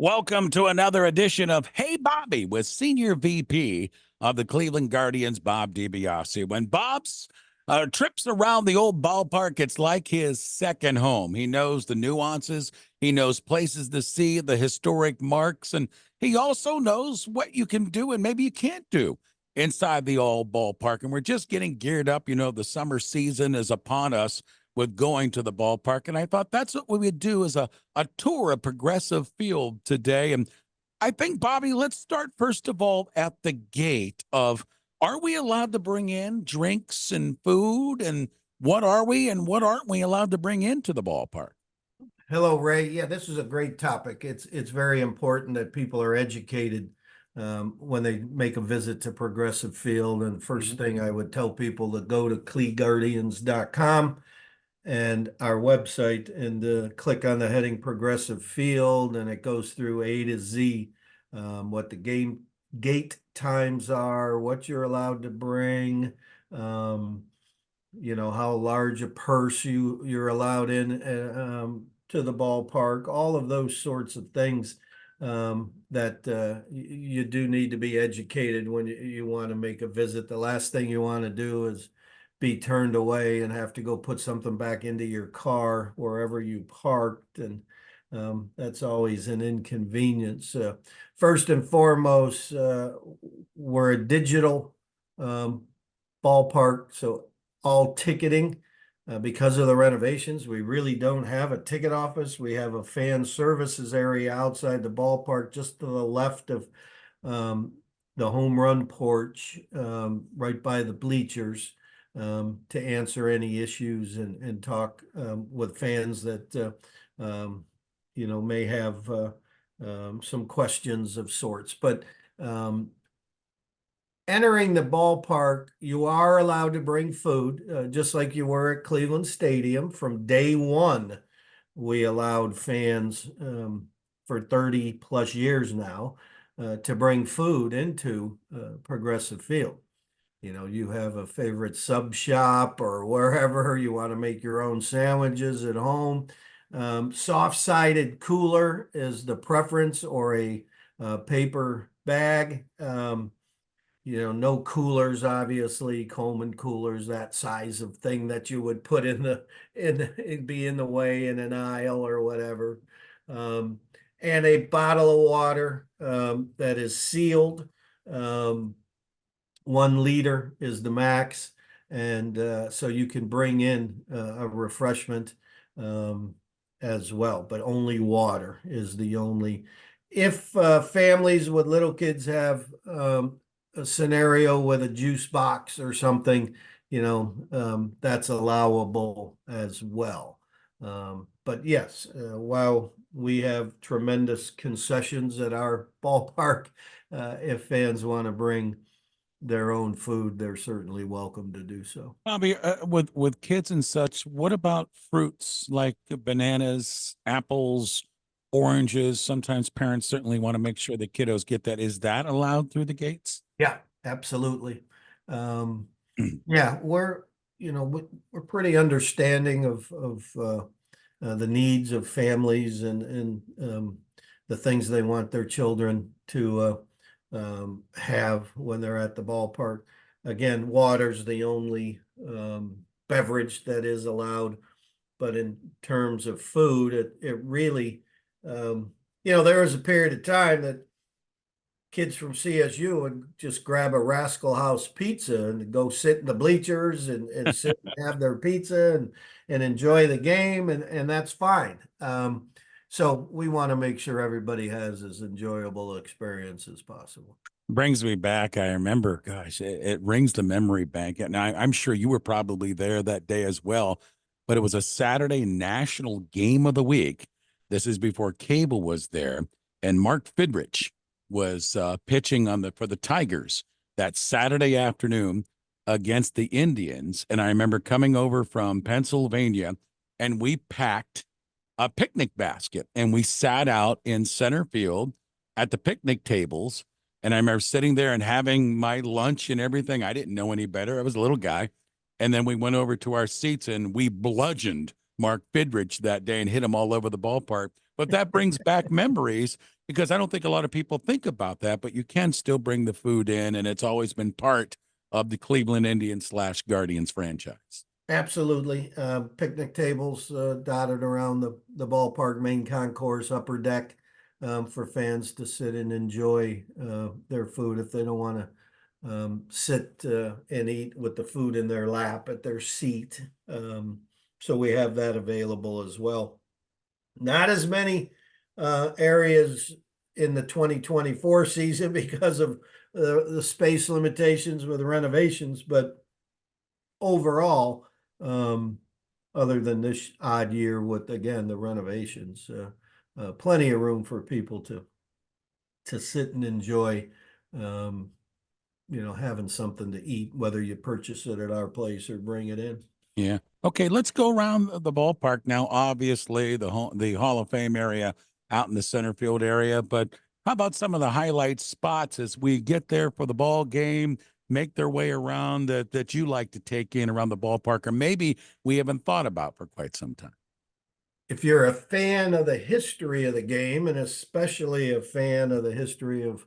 Welcome to another edition of Hey Bobby with Senior VP of the Cleveland Guardians, Bob DiBiasio. When Bob's trips around the old ballpark, it's like his second home. He knows the nuances, he knows places to see, the historic marks, and he also knows what you can do and maybe you can't do inside the old ballpark. And we're just getting geared up. You know, the summer season is upon us with going to the ballpark. And I thought that's what we would do as a tour of Progressive Field today. And I think, Bobby, let's start first of all at the gate of, are we allowed to bring in drinks and food? And what are we and what aren't we allowed to bring into the ballpark? Hello, Ray. Yeah, this is a great topic. It's very important that people are educated when they make a visit to Progressive Field. And first thing I would tell people to go to cleguardians.com and our website and click on the heading Progressive Field, and it goes through A to Z, what the gate times are, what you're allowed to bring, how large a purse you're allowed in to the ballpark, all of those sorts of things that you do need to be educated when you want to make a visit. The last thing you want to do is be turned away and have to go put something back into your car wherever you parked, and that's always an inconvenience. First and foremost, we're a digital ballpark, so all ticketing. Because of the renovations, we really don't have a ticket office. We have a fan services area outside the ballpark, just to the left of the home run porch, right by the bleachers, to answer any issues and talk with fans that may have some questions of sorts. But entering the ballpark, you are allowed to bring food, just like you were at Cleveland Stadium. From day one, we allowed fans for 30 plus years now to bring food into Progressive Field. You have a favorite sub shop or wherever you want to make your own sandwiches at home. Soft-sided cooler is the preference, or a paper bag. No coolers, obviously, Coleman coolers, that size of thing that you would put it'd be in the way in an aisle or whatever. And a bottle of water that is sealed. 1 liter is the max. And so you can bring in a refreshment as well, but only water is the only. If families with little kids have a scenario with a juice box or something, that's allowable as well. But yes, while we have tremendous concessions at our ballpark, if fans want to bring their own food, they're certainly welcome to do so. Bobby, with kids and such, what about fruits like bananas, apples, oranges? Sometimes parents certainly want to make sure the kiddos get that. Is that allowed through the gates? Yeah, absolutely. Yeah, we're pretty understanding of the needs of families and the things they want their children to have when they're at the ballpark. Again, water's the only beverage that is allowed, but in terms of food, it really, there was a period of time that kids from CSU would just grab a Rascal House pizza and go sit in the bleachers and sit and have their pizza and enjoy the game, and that's fine. So we want to make sure everybody has as enjoyable experience as possible. Brings me back. I remember, gosh, it rings the memory bank. And I'm sure you were probably there that day as well, but it was a Saturday national game of the week. This is before cable was there. And Mark Fidrich was pitching for the Tigers that Saturday afternoon against the Indians. And I remember coming over from Pennsylvania, and we packed a picnic basket and we sat out in center field at the picnic tables. And I remember sitting there and having my lunch and everything. I didn't know any better. I was a little guy. And then we went over to our seats and we bludgeoned Mark Fidrich that day and hit him all over the ballpark. But that brings back memories because I don't think a lot of people think about that, but you can still bring the food in, and it's always been part of the Cleveland Indians / Guardians franchise. Absolutely. Picnic tables dotted around the ballpark main concourse, upper deck, for fans to sit and enjoy their food if they don't want to sit and eat with the food in their lap at their seat. So we have that available as well. Not as many areas in the 2024 season because of the space limitations with renovations, but overall, other than this odd year with, again, the renovations, plenty of room for people to sit and enjoy, having something to eat, whether you purchase it at our place or bring it in. Yeah. Okay, let's go around the ballpark now. Obviously, the Hall of Fame area out in the center field area, but how about some of the highlight spots as we get there for the ball game, make their way around that you like to take in around the ballpark, or maybe we haven't thought about for quite some time? If you're a fan of the history of the game, and especially a fan of the history of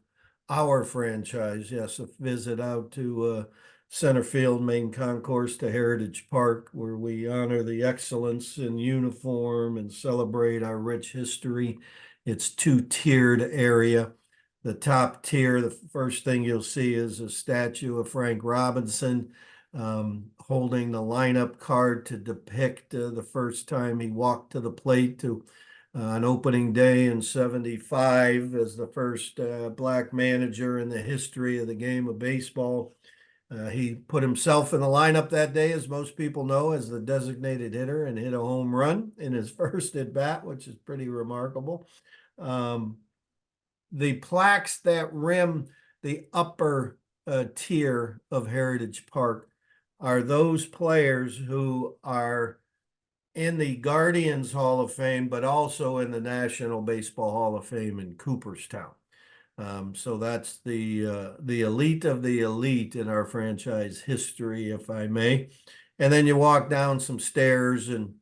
our franchise, yes, a visit out to center field main concourse to Heritage Park, where we honor the excellence in uniform and celebrate our rich history. It's two-tiered area. The top tier, the first thing you'll see is a statue of Frank Robinson holding the lineup card to depict the first time he walked to the plate to on opening day in '75 as the first black manager in the history of the game of baseball. He put himself in the lineup that day, as most people know, as the designated hitter and hit a home run in his first at bat, which is pretty remarkable. The plaques that rim the upper tier of Heritage Park are those players who are in the Guardians Hall of Fame, but also in the National Baseball Hall of Fame in Cooperstown. So that's the elite of the elite in our franchise history, if I may. And then you walk down some stairs and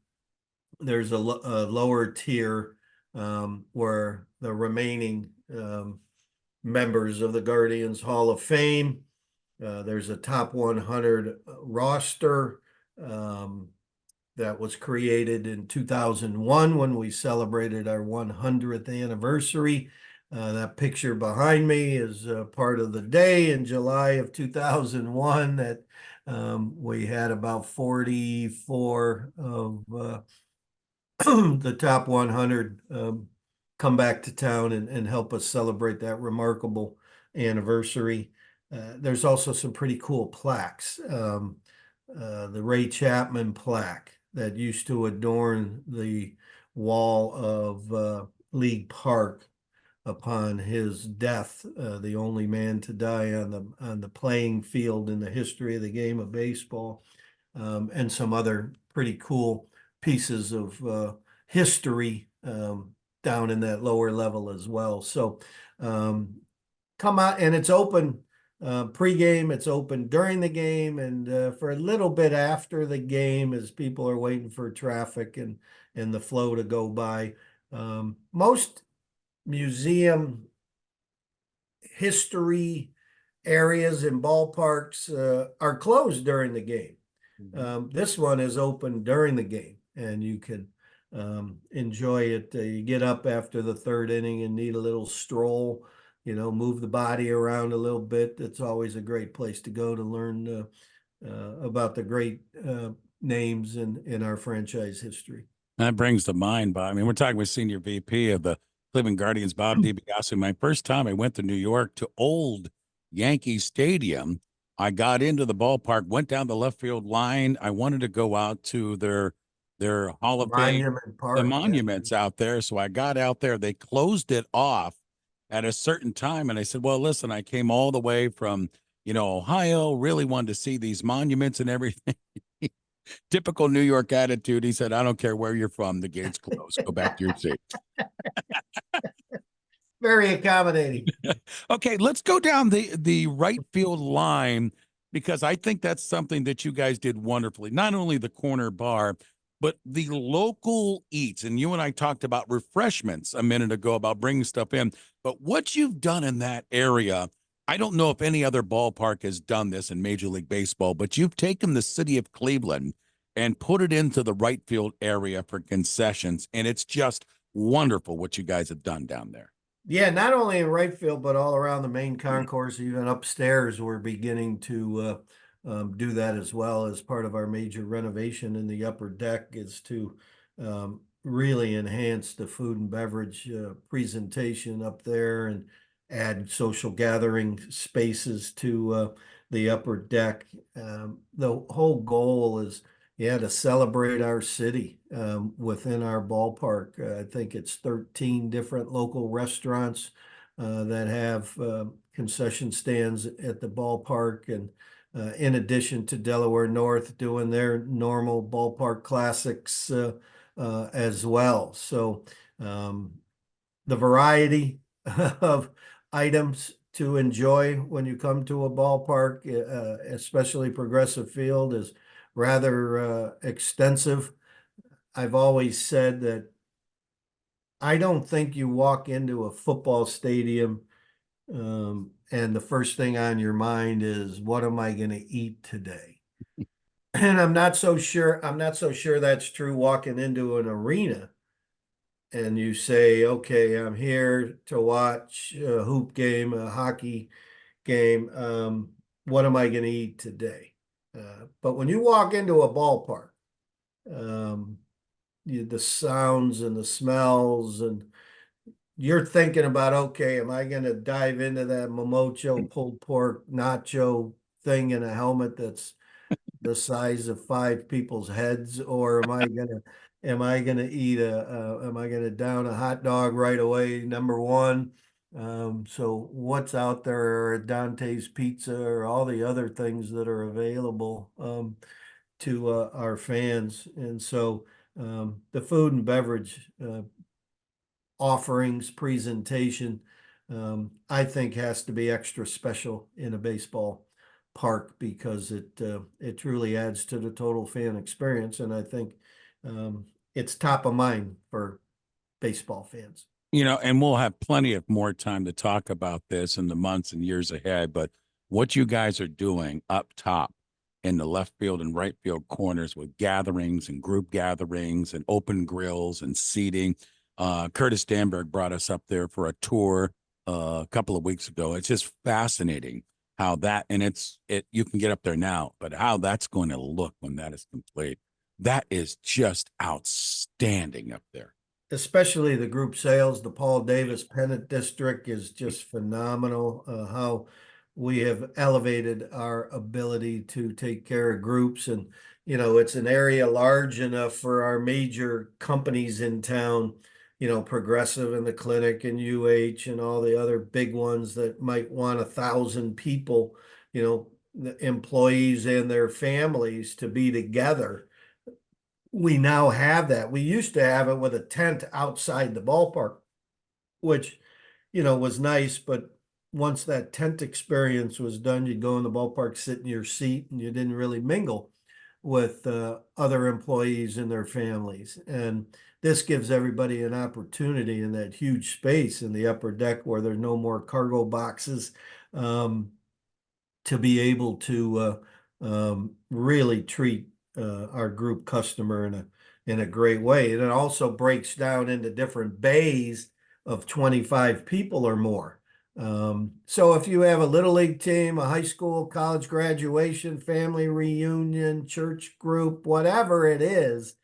there's a lower tier where the remaining members of the Guardians Hall of Fame. There's a top 100 roster that was created in 2001 when we celebrated our 100th anniversary. That picture behind me is part of the day in July of 2001 that we had about 44 of the top 100 come back to town and help us celebrate that remarkable anniversary. There's also some pretty cool plaques. The Ray Chapman plaque that used to adorn the wall of League Park upon his death, the only man to die on the playing field in the history of the game of baseball, and some other pretty cool pieces of history down in that lower level as well. So come out, and it's open pregame, it's open during the game, and for a little bit after the game as people are waiting for traffic and the flow to go by. Most museum history areas and ballparks are closed during the game. This one is open during the game, and you can enjoy it. You get up after the third inning and need a little stroll, move the body around a little bit. It's always a great place to go to learn about the great names in our franchise history. That brings to mind, Bob. I mean, we're talking with Senior VP of the Cleveland Guardians, Bob DiBiasio. My first time I went to New York to old Yankee Stadium, I got into the ballpark, went down the left field line. I wanted to go out to their Hall of Fame, the monuments out there. So I got out there. They closed it off at a certain time. And I said, well, listen, I came all the way from, Ohio, really wanted to see these monuments and everything. Typical New York attitude. He said, I don't care where you're from. The gate's closed. Go back to your seat. Very accommodating. Okay, let's go down the right field line, because I think that's something that you guys did wonderfully. Not only the corner bar, but the local eats, and you and I talked about refreshments a minute ago about bringing stuff in, but what you've done in that area, I don't know if any other ballpark has done this in Major League Baseball, but you've taken the city of Cleveland and put it into the right field area for concessions, and it's just wonderful what you guys have done down there. Yeah, not only in right field, but all around the main concourse, even upstairs, we're beginning to do that as well as part of our major renovation in the upper deck is to really enhance the food and beverage presentation up there and add social gathering spaces to the upper deck. The whole goal is yeah, to celebrate our city within our ballpark. I think it's 13 different local restaurants that have concession stands at the ballpark. And in addition to Delaware North doing their normal ballpark classics as well. So the variety of items to enjoy when you come to a ballpark, especially Progressive Field, is rather extensive. I've always said that I don't think you walk into a football stadium and the first thing on your mind is, what am I going to eat today? And I'm not so sure that's true walking into an arena and you say, okay, I'm here to watch a hoop game, a hockey game. What am I going to eat today? But when you walk into a ballpark, um, the sounds and the smells, and you're thinking about, okay, am I going to dive into that Momocho pulled pork nacho thing in a helmet that's the size of five people's heads, or am I gonna eat am I gonna down a hot dog right away? Number one. So what's out there, or Dante's Pizza, or all the other things that are available to our fans? And so the food and beverage offerings presentation, I think has to be extra special in a baseball park because it truly adds to the total fan experience, and I think it's top of mind for baseball fans. And we'll have plenty of more time to talk about this in the months and years ahead. But what you guys are doing up top in the left field and right field corners with gatherings and group gatherings and open grills and seating. Curtis Danberg brought us up there for a tour a couple of weeks ago. It's just fascinating how that, and you can get up there now, but how that's going to look when that is complete. That is just outstanding up there. Especially the group sales, the Paul Davis Pennant District is just phenomenal. How we have elevated our ability to take care of groups, and it's an area large enough for our major companies in town, Progressive and the Clinic and UH and all the other big ones that might want 1,000 people, the employees and their families to be together. We now have that. We used to have it with a tent outside the ballpark, which, was nice. But once that tent experience was done, you'd go in the ballpark, sit in your seat, and you didn't really mingle with other employees and their families. And this gives everybody an opportunity in that huge space in the upper deck where there's no more cargo boxes, to be able to really treat our group customer in a great way. And it also breaks down into different bays of 25 people or more. So if you have a little league team, a high school, college graduation, family reunion, church group, whatever it is,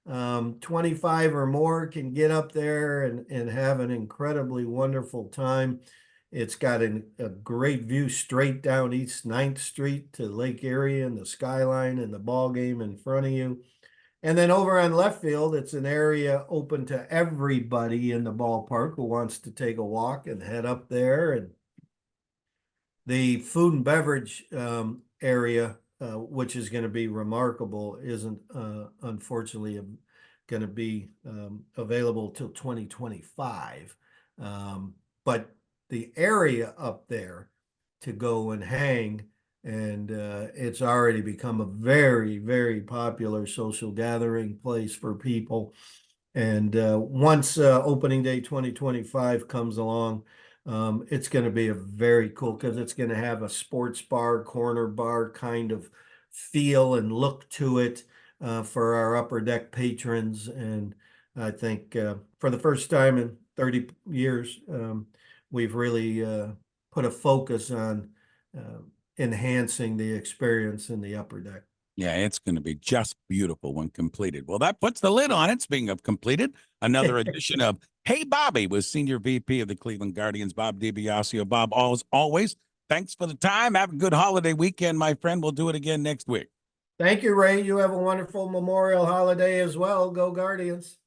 25 or more can get up there and have an incredibly wonderful time. It's got a great view straight down East 9th Street to Lake Erie and the skyline and the ball game in front of you. And then over on left field, it's an area open to everybody in the ballpark who wants to take a walk and head up there. And the food and beverage area, which is going to be remarkable, isn't unfortunately going to be available till 2025. But the area up there to go and hang and it's already become a very, very popular social gathering place for people. And once opening day 2025 comes along, it's going to be a very cool, because it's going to have a sports bar, corner bar kind of feel and look to it for our upper deck patrons. And I think for the first time in 30 years, we've really put a focus on uh, enhancing the experience in the upper deck. Yeah, it's going to be just beautiful when completed. Well, that puts the lid on it. Speaking of completed, another edition of Hey Bobby with Senior VP of the Cleveland Guardians, Bob DiBiasio. Bob, as always, thanks for the time. Have a good holiday weekend, my friend. We'll do it again next week. Thank you, Ray. You have a wonderful Memorial holiday as well. Go Guardians.